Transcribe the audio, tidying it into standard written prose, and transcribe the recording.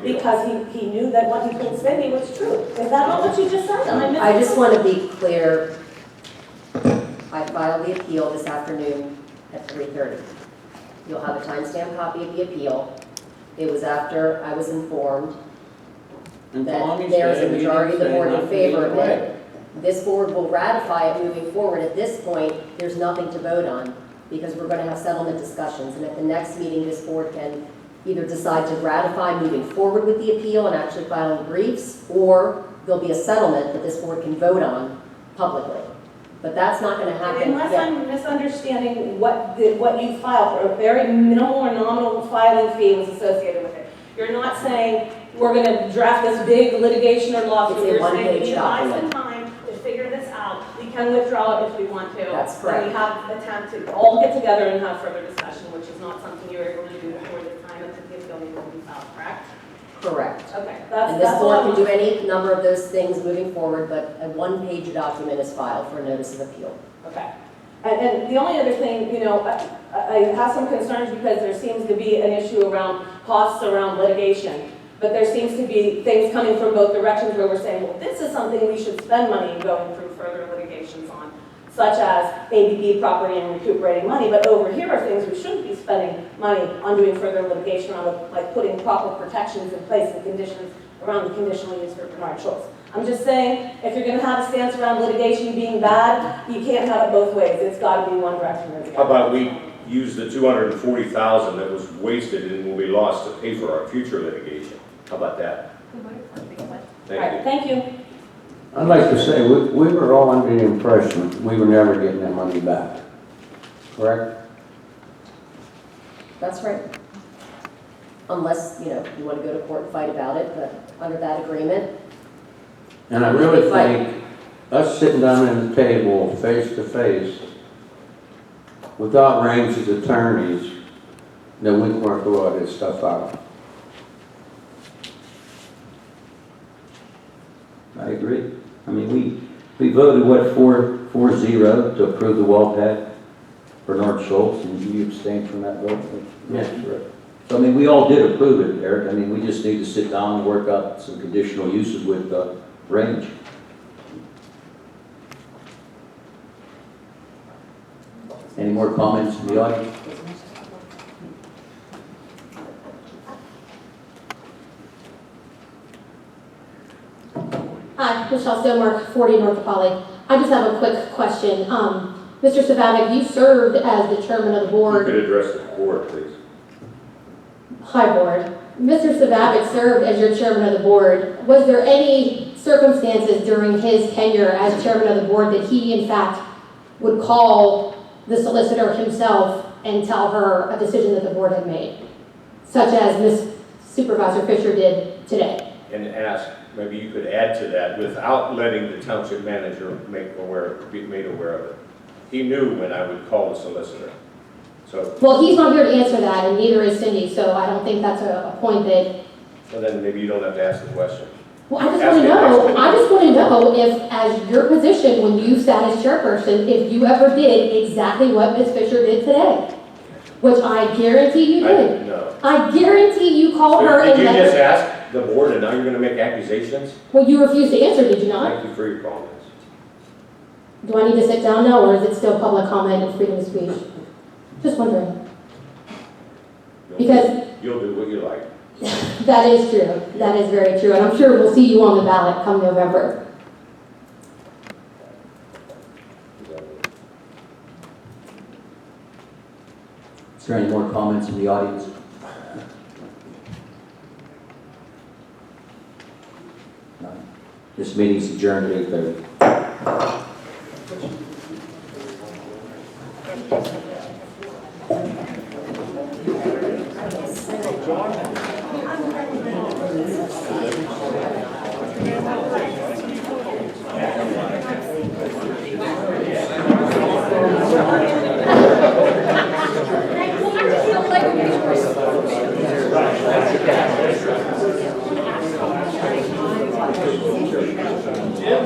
because he knew that what he told Cindy was true. Is that not what you just said? Am I missing I just something? want to be clear. I filed the appeal this afternoon at 3:30. You'll have a timestamp copy of the appeal. It was after I was informed that there's a majority of the board in favor of it. This board will ratify it moving forward. At this point, there's nothing to vote on because we're going to have settlement discussions. And at the next meeting, this board can either decide to ratify moving forward with the appeal and actually filing briefs, or there'll be a settlement that this board can vote on publicly. But that's not going to happen. Unless I'm misunderstanding what you filed for, a very minimal or nominal filing fee was associated with it. You're not saying we're going to draft this big litigation or lawsuit. It's a You're one-page saying we need document. some time to figure this out. We can withdraw it if we want to. That's correct. And we have a attempt to all get together and have further discussion, which is not something you were able to do before the time that the appeal needed to be filed, correct? Correct. Okay, And this that's board all. can do any number of those things moving forward, but a one-page document is filed for a notice of appeal. Okay. And the only other thing, you know, I have some concerns because there seems to be an issue around costs around litigation. But there seems to be things coming from both directions where we're saying, well, this is something we should spend money in going through further litigations on, such as ABB property and recuperating money. But over here are things we shouldn't be spending money on doing further litigation on, like putting proper protections in place and conditions around the conditional use for Bernard Schultz. I'm just saying, if you're going to have a stance around litigation being bad, you can't have it both ways. It's got to be one direction or the other. How about we use the $240,000 that was wasted and will be lost to pay for our future litigation? How about that? All Thank right, you. thank you. I'd like to say, we were all under the impression we were never getting that money back, correct? That's right. Unless, you know, you want to go to court and fight about it, but under that agreement, And I really think us sitting down at the table, face to face, without Ramsey's attorneys, that we can work all this stuff out. I agree. I mean, we voted, what, 4-0 to approve the well pad for Bernard Schultz, and you abstained from that vote? Yes. Correct. So, I mean, we all did approve it, Eric. I mean, we just need to sit down and work out some conditional uses with Range. Any more comments from the audience? Hi, Michelle Stonemark, 40 North Poly. I just have a quick question. Mr. Savavik, you served as the chairman of the You board. could address the board, please. Hi, board. Mr. Savavik served as your chairman of the board. Was there any circumstances during his tenure as chairman of the board that he, in fact, would call the solicitor himself and tell her a decision that the board had made, such as Ms. Supervisor Fisher did today? And ask, maybe you could add to that without letting the township manager be made aware of it. He knew when I would call the solicitor. So, Well, he's not here to answer that, and neither is Cindy, so I don't think that's a point that. well, then maybe you don't have to ask the question. Well, I just want to know, if, as your position, when you sat as chairperson, if you ever did exactly what Ms. Fisher did today, which I guarantee you I did. didn't know. I guarantee you called her Did and you let just her. ask the board and now you're going to make accusations? Well, you refused to answer, did you not? Thank you for your comments. Do I need to sit down now, or is it still public comment and freedom of speech? Just wondering. Because You'll do what you like. that is true. That is very true, and I'm sure we'll see you on the ballot come November. Is there any more comments from the audience? None. This meeting's adjourned at 8:30. Jim?